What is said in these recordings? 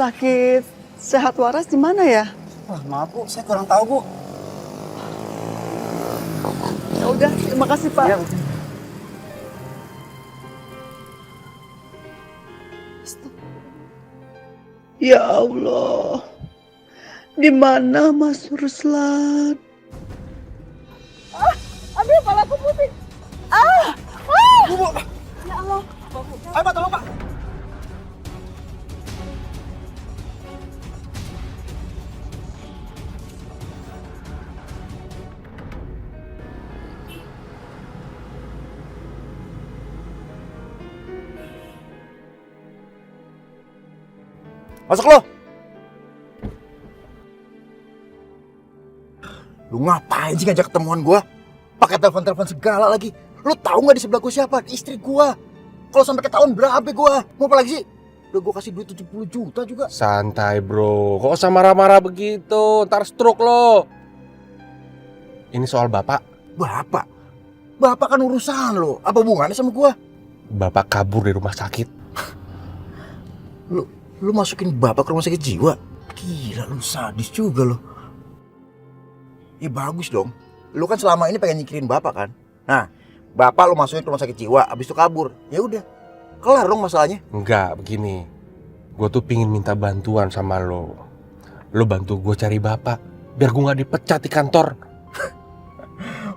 sakit Sehat Waras di mana ya? Wah, maaf Bu, saya kurang tahu Bu. Ya udah, terima kasih Pak. Ya, Ya Allah, di mana Mas Ruslan? Aduh, kepalaku pusing. Bu, Bu. Ya Allah. Ayo Pak, tolong Pak. Masuk lo. Lu ngapain sih ngajak ketemuan gua? Pakai telepon-telepon segala lagi. Lu tahu nggak di sebelah gua siapa? Istri gua. Kalau sampai ketahuan berapa gua? Mau apa lagi sih? Udah gua kasih duit 70 juta juga. Santai bro, kok usah marah-marah begitu, ntar stroke lo. Ini soal bapak. Bapak? Bapak kan urusan lo. Apa hubungannya sama gua? Bapak kabur dari rumah sakit. Lu masukin bapak ke rumah sakit jiwa? Gila, lu sadis juga lo. Ya bagus dong. Lu kan selama ini pengen nyikirin bapak kan? Nah, bapak lu masukin ke rumah sakit jiwa, abis itu kabur. Ya udah, kelar dong masalahnya. Enggak, begini. Gue tuh pingin minta bantuan sama lo. Lo bantu gue cari bapak, biar gue gak dipecat di kantor.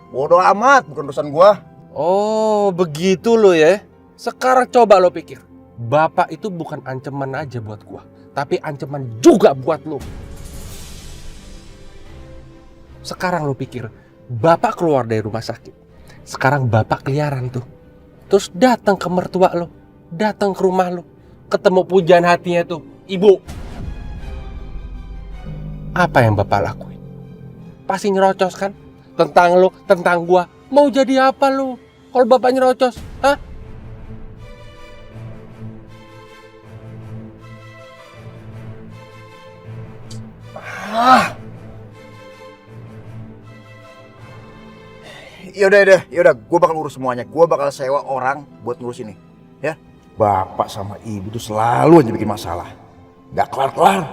Bodoh amat, bukan urusan gua. Oh, begitu lo ya. Sekarang coba lo pikir. Bapak itu bukan ancaman aja buat gue, tapi ancaman juga buat lo. Sekarang lo pikir, bapak keluar dari rumah sakit. Sekarang bapak keliaran tuh. Terus datang ke mertua lo, datang ke rumah lo, ketemu pujaan hatinya tuh, ibu. Apa yang bapak lakuin? Pasti nyerocos kan? Tentang lo, tentang gua. Mau jadi apa lo? Kalau bapak nyerocos, hah? Ya udah, gue bakal urus semuanya. Gue bakal sewa orang buat ngurus ini, ya. Bapak sama ibu tuh selalu aja bikin masalah, nggak kelar-kelar.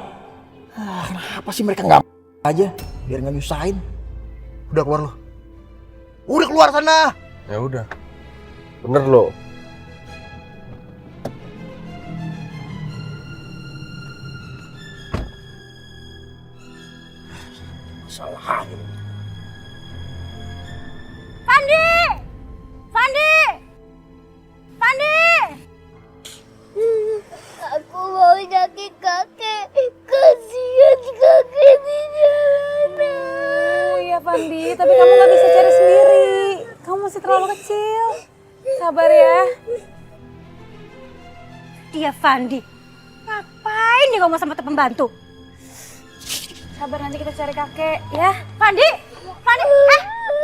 Kenapa sih mereka nggak aja, biar nggak nyusahin? Udah keluar lo, udah keluar sana. Ya udah, bener lo. Masalah aja. Aku mau jadi kakek. Kasihan kakek di jalanan. Oh iya Fandi, tapi kamu gak bisa cari sendiri. Kamu masih terlalu kecil. Sabar ya. Dia Fandi. Ngapain dia ngomong sama pembantu? Sabar, nanti kita cari kakek ya. Fandi? Fandi?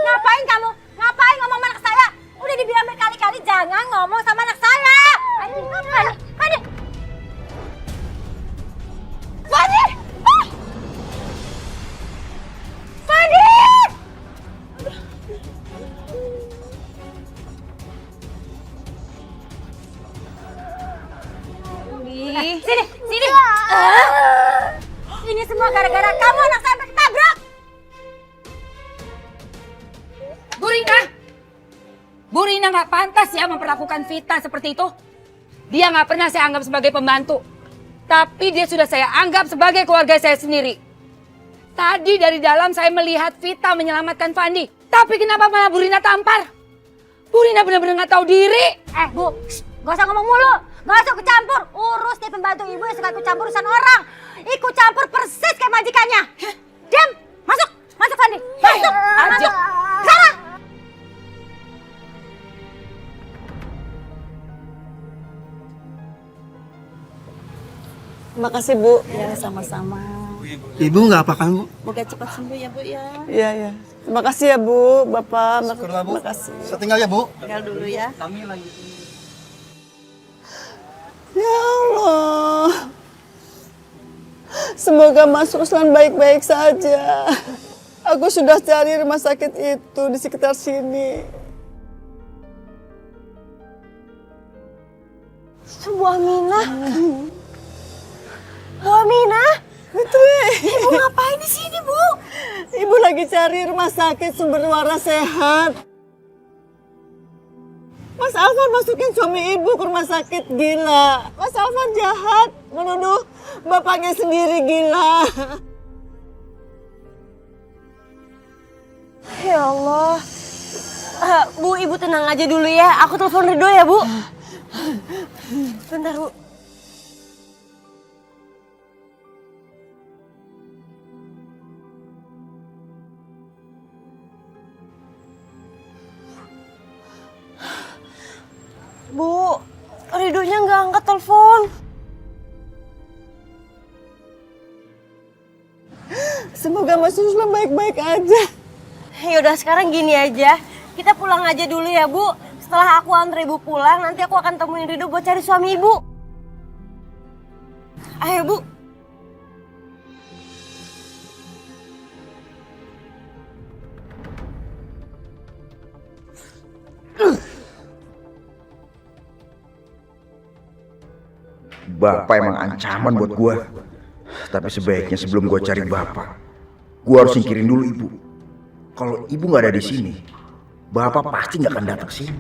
Ngapain kamu? Ngapain ngomong sama anak saya? Udah dibilang berkali-kali jangan ngomong sama anak saya. Fandi, Fandi, Fandi. Fandi! Fandi! Sini, sini. Ini semua gara-gara kamu, anak saya sampai ketabrak. Bu Rina nggak pantas ya memperlakukan Vita seperti itu. Dia nggak pernah saya anggap sebagai pembantu. Tapi dia sudah saya anggap sebagai keluarga saya sendiri. Tadi dari dalam saya melihat Vita menyelamatkan Fandi. Tapi kenapa malah Bu Rina tampar? Bu Rina benar-benar nggak tahu diri. Bu, gak usah ngomong mulu. Gak usah ikut campur. Urus nih pembantu ibu yang suka ikut campur urusan orang. Ikut campur persis kayak majikannya. Diam, masuk, masuk Fandi. Masuk, masuk. Sana. Terima kasih Bu. Ya sama-sama. Ibu nggak apa kan Bu? Moga cepat sembuh ya Bu ya. Iya, iya. Terima kasih ya Bu, Bapak. Syukurlah Bu. Terima kasih. Saya tinggal ya Bu. Tinggal dulu ya. Ya Allah. Semoga Mas Ruslan baik-baik saja. Aku sudah cari rumah sakit itu di sekitar sini. Sebuah Mina. Bu Aminah, Putri, Ibu ngapain di sini, Bu? Ibu lagi cari rumah sakit sumber waras sehat. Mas Alvan masukin suami ibu ke rumah sakit gila. Mas Alvan jahat, menuduh bapaknya sendiri gila. Ya Allah. Bu, Ibu tenang aja dulu ya. Aku telepon Ridho ya, Bu. Bentar, Bu. Bu, Ridhonya nggak angkat telepon. Semoga Mas Ruslan baik-baik aja. Yaudah sekarang gini aja. Kita pulang aja dulu ya, Bu. Setelah aku antar Ibu pulang, nanti aku akan temuin Ridho buat cari suami Ibu. Ayo, Bu. Bapak emang ancaman buat gua. Tapi sebaiknya sebelum gua cari bapak, gua harus singkirin dulu ibu. Kalau ibu nggak ada di sini, bapak pasti nggak akan datang sini.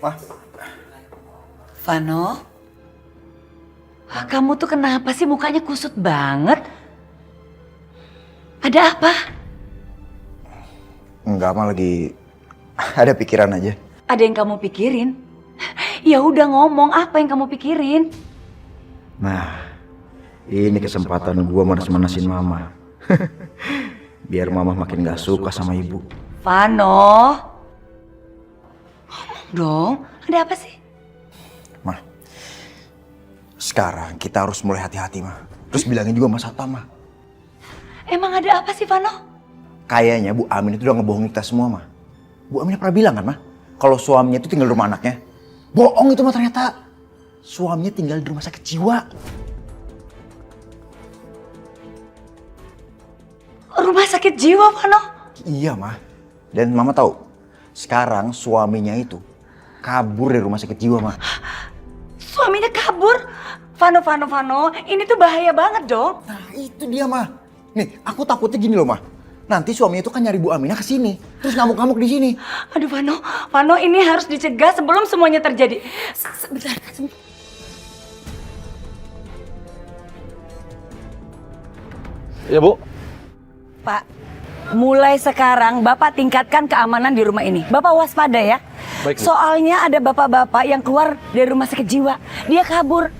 Mah, Vano, kamu tuh kenapa sih mukanya kusut banget? Ada apa? enggak mah lagi ada pikiran aja. Ada yang kamu pikirin? Ya udah ngomong, apa yang kamu pikirin? Nah, ini kesempatan gua manas-manasin mama. Biar mama makin gak suka sama ibu. Vano, ngomong dong, ada apa sih? Mah, sekarang kita harus mulai hati-hati, mah. Terus bilangin juga Mas Satpam, mah. Emang ada apa sih, Vano? Kayaknya Bu Amin itu udah ngebohongin kita semua, mah. Bu Amin pernah bilang kan, mah, kalau suaminya itu tinggal di rumah anaknya. Bohong itu mah ternyata. Suaminya tinggal di rumah sakit jiwa. Rumah sakit jiwa, Vano? Iya, mah. Dan mama tahu, sekarang suaminya itu kabur dari rumah sakit jiwa, mah. Suaminya kabur? Vano, ini tuh bahaya banget dong. Nah, itu dia, mah. Nih, aku takutnya gini loh, mah. Nanti suaminya itu kan nyari Bu Aminah ke sini, terus ngamuk-ngamuk di sini. Aduh, Vano, ini harus dicegah sebelum semuanya terjadi. Sebentar. Ya, Bu. Pak, mulai sekarang Bapak tingkatkan keamanan di rumah ini. Bapak waspada ya. Baik, Bu. Soalnya ada bapak-bapak yang keluar dari rumah sakit jiwa. Dia kabur.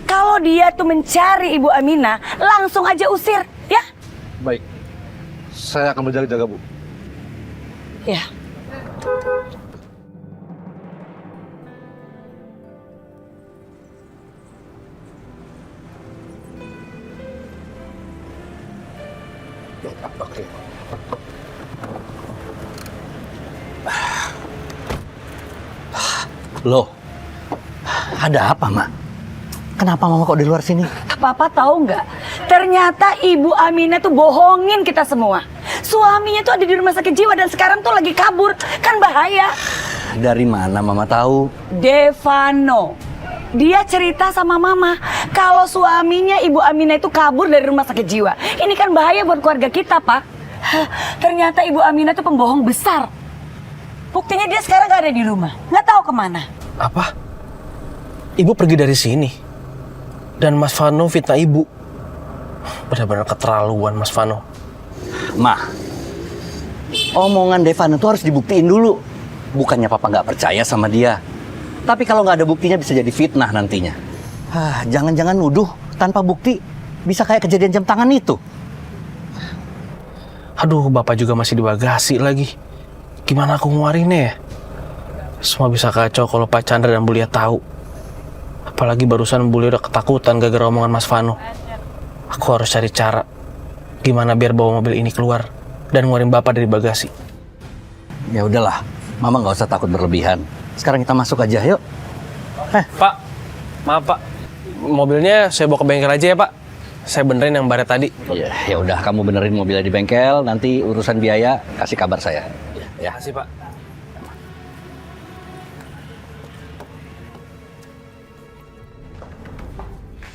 Kalau dia tuh mencari Ibu Aminah, langsung aja usir, ya? Baik. Saya akan berjaga-jaga, Bu. Ya. Oke. Loh, ada apa, Mak? Kenapa Mama kok di luar sini? Papa tahu nggak? Ternyata Ibu Aminah tuh bohongin kita semua. Suaminya tuh ada di rumah sakit jiwa dan sekarang tuh lagi kabur. Kan bahaya. Dari mana Mama tahu? Devano. Dia cerita sama Mama kalau suaminya Ibu Aminah itu kabur dari rumah sakit jiwa. Ini kan bahaya buat keluarga kita, Pak. Ternyata Ibu Aminah tuh pembohong besar. Buktinya dia sekarang nggak ada di rumah. Nggak tahu kemana. Apa? Ibu pergi dari sini? Dan Mas Vano fitnah ibu? Benar-benar keterlaluan Mas Vano. Ma, omongan Devano tuh harus dibuktiin dulu. Bukannya Papa nggak percaya sama dia. Tapi kalau nggak ada buktinya bisa jadi fitnah nantinya. Jangan-jangan nuduh tanpa bukti. Bisa kayak kejadian jam tangan itu. Aduh, Bapak juga masih di bagasi lagi. Gimana aku ngeluarinnya ya? Semua bisa kacau kalau Pak Chandra dan Bu Lia tahu. Apalagi barusan Bu Lia udah ketakutan gara-gara omongan Mas Vano. Aku harus cari cara gimana biar bawa mobil ini keluar dan ngeluarin Bapak dari bagasi. Ya udahlah, Mama nggak usah takut berlebihan. Sekarang kita masuk aja, yuk. Pak, maaf Pak. Mobilnya saya bawa ke bengkel aja ya Pak. Saya benerin yang baret tadi. Ya udah, kamu benerin mobilnya di bengkel. Nanti urusan biaya kasih kabar saya. Ya. Makasih Pak.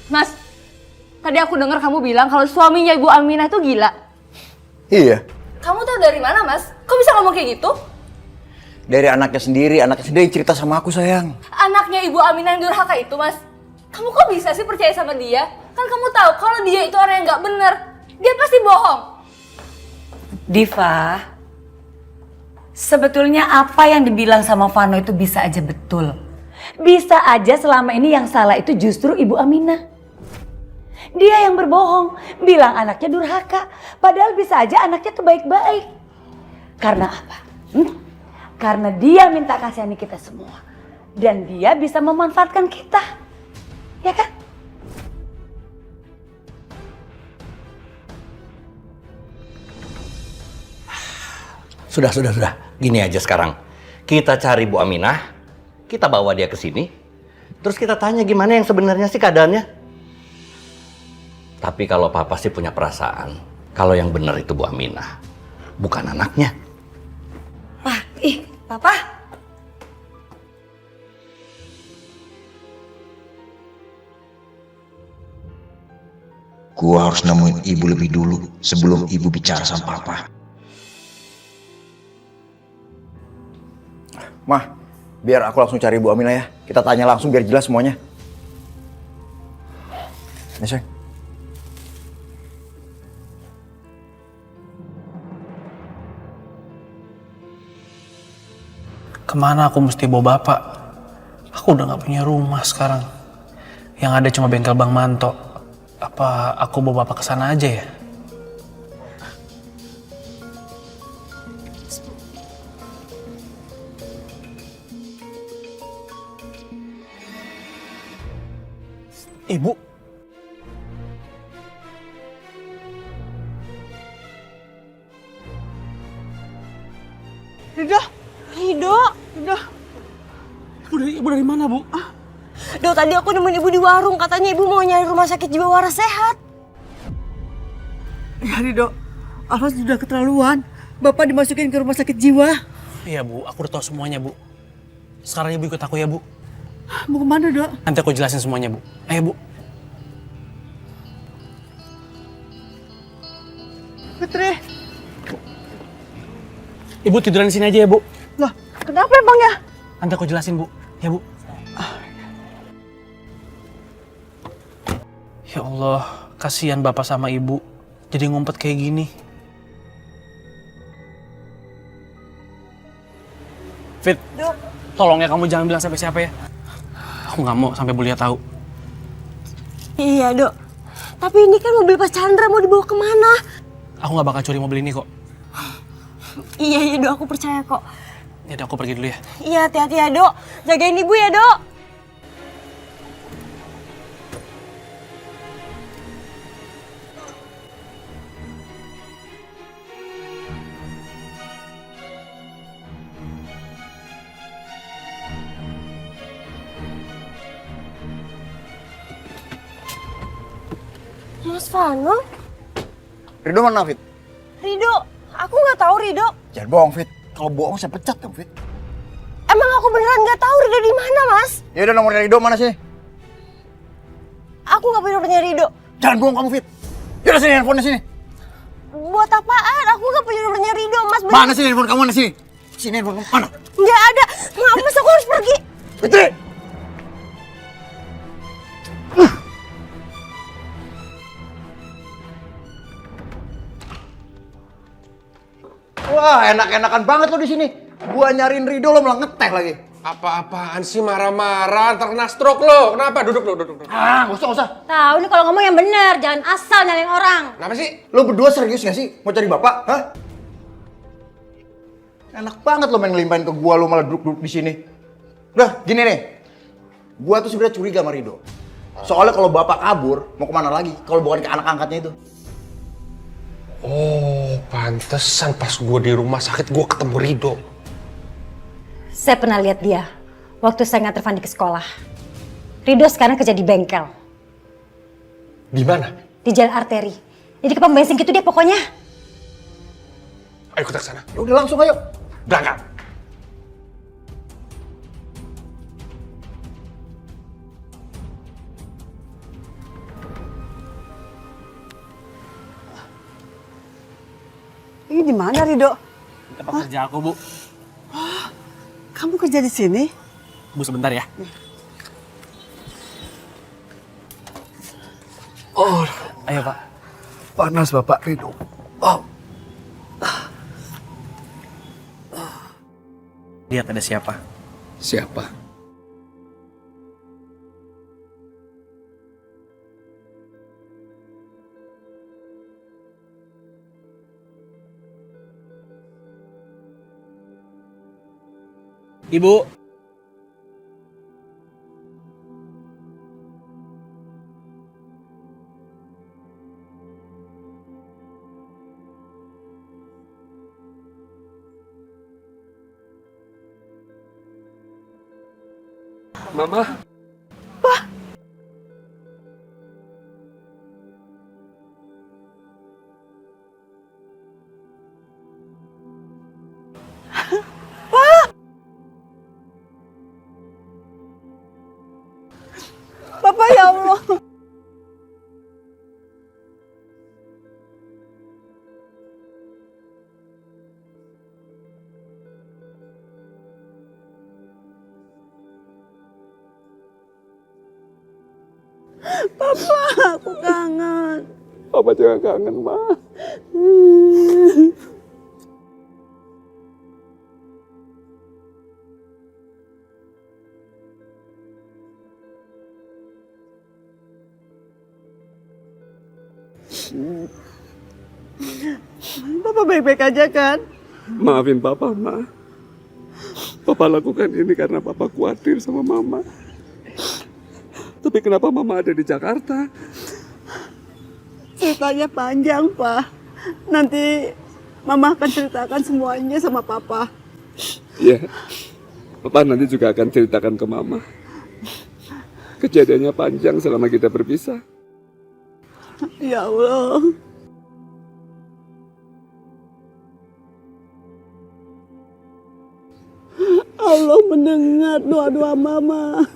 Mas, tadi aku dengar kamu bilang kalau suaminya Ibu Aminah itu gila. Iya. Kamu tahu dari mana, Mas? Kok bisa ngomong kayak gitu? Dari anaknya sendiri yang cerita sama aku, sayang. Anaknya Ibu Aminah yang durhaka itu, Mas. Kamu kok bisa sih percaya sama dia? Kan kamu tahu kalau dia itu orang yang nggak bener. Dia pasti bohong. Diva, sebetulnya apa yang dibilang sama Vano itu bisa aja betul. Bisa aja selama ini yang salah itu justru Ibu Aminah. Dia yang berbohong, bilang anaknya durhaka. Padahal bisa aja anaknya tuh baik-baik. Karena apa? Karena dia minta kasihani kita semua. Dan dia bisa memanfaatkan kita. Ya kan? Sudah. Gini aja sekarang. Kita cari Bu Aminah, kita bawa dia ke sini, terus kita tanya gimana yang sebenarnya sih keadaannya. Tapi kalau Papa sih punya perasaan, kalau yang benar itu Bu Aminah, bukan anaknya. Papa. Gua harus nemuin ibu lebih dulu sebelum ibu bicara sama papa. Mah, biar aku langsung cari Bu Aminah ya. Kita tanya langsung biar jelas semuanya. Nih, sayang. Kemana aku mesti bawa bapak? Aku udah gak punya rumah sekarang. Yang ada cuma bengkel Bang Manto. Apa aku bawa bapak ke sana aja ya? Ibu. Rido. Ibu dari mana, Bu? Do, tadi aku nemuin ibu di warung. Katanya ibu mau nyari rumah sakit jiwa waras sehat. Ya, Rido. Alfa sudah keterlaluan. Bapak dimasukin ke rumah sakit jiwa. Iya, Bu. Aku udah tahu semuanya, Bu. Sekarang Ibu ikut aku ya, Bu. Mau kemana, Dok? Nanti aku jelasin semuanya, Bu. Ayo, Bu. Putri. Ibu tiduran di sini aja ya, Bu. Lah, kenapa emang ya? Nanti aku jelasin, Bu. Ya, Bu. Ya Allah, kasihan Bapak sama Ibu. Jadi ngumpet kayak gini. Fit, tolong ya kamu jangan bilang sampai siapa ya. Aku nggak mau sampai Bulia tahu. Iya, Dok. Tapi ini kan mobil Pak Chandra, mau dibawa kemana? Aku nggak bakal curi mobil ini kok. Iya, Dok. Aku percaya kok. Ya udah, aku pergi dulu ya. Iya, hati-hati ya, Dok. Jagain ibu ya, Dok. Mas Vano? Rido mana, Fit? Rido, aku nggak tahu Rido. Jangan bohong, Fit. Kalau bohong saya pecat kamu, Fit. Emang aku beneran nggak tahu Rido di mana, Mas? Ya udah, nomornya Rido mana sih? Aku nggak punya nomornya Rido. Jangan bohong kamu, Fit. Yaudah, sini handphonenya sini. Buat apaan? Aku nggak punya nomornya Rido, Mas. Mana sih handphone kamu, mana sini? Sini handphone kamu, mana? Nggak ada. Maaf, Mas, aku harus pergi. Fitri! Wah, enak-enakan banget lo di sini. Gua nyariin Rido, lo malah ngeteh lagi. Apa-apaan sih marah-marah, ntar kena stroke lo. Kenapa? Duduk. Ah, nggak usah. Tahu nih kalau ngomong yang bener, jangan asal nyalain orang. Kenapa sih? Lo berdua serius gak sih mau cari bapak? Hah? Enak banget lo main ngelimpahin ke gua, lo malah duduk-duduk di sini. Udah, gini nih. Gua tuh sebenarnya curiga sama Rido. Soalnya kalau bapak kabur, mau kemana lagi? Kalau bukan ke anak angkatnya itu. Oh, pantesan pas gue di rumah sakit gue ketemu Rido. Saya pernah lihat dia waktu saya nganter Fandi ke sekolah. Rido sekarang kerja di bengkel. Di mana? Di jalan arteri. Jadi ke pom bensin gitu dia pokoknya. Ayo kita ke sana. Ya udah langsung ayo. Berangkat. Ini di mana, Rido? Tempat kerja aku, Bu. Kamu kerja di sini? Bu, sebentar ya. Oh, Ayo, Pak. panas Bapak Rido. Oh, Lihat ada siapa. siapa? Ibu. Mama. Papa, ya Allah. Papa, aku kangen. Papa juga kangen, Ma. Papa baik-baik aja kan? Maafin Papa, Ma. Papa lakukan ini karena Papa khawatir sama Mama. Tapi kenapa Mama ada di Jakarta? Ceritanya panjang, Pak. Nanti Mama akan ceritakan semuanya sama Papa. Iya. Papa nanti juga akan ceritakan ke Mama. Kejadiannya panjang selama kita berpisah. Ya Allah. Allah mendengar doa-doa Mama.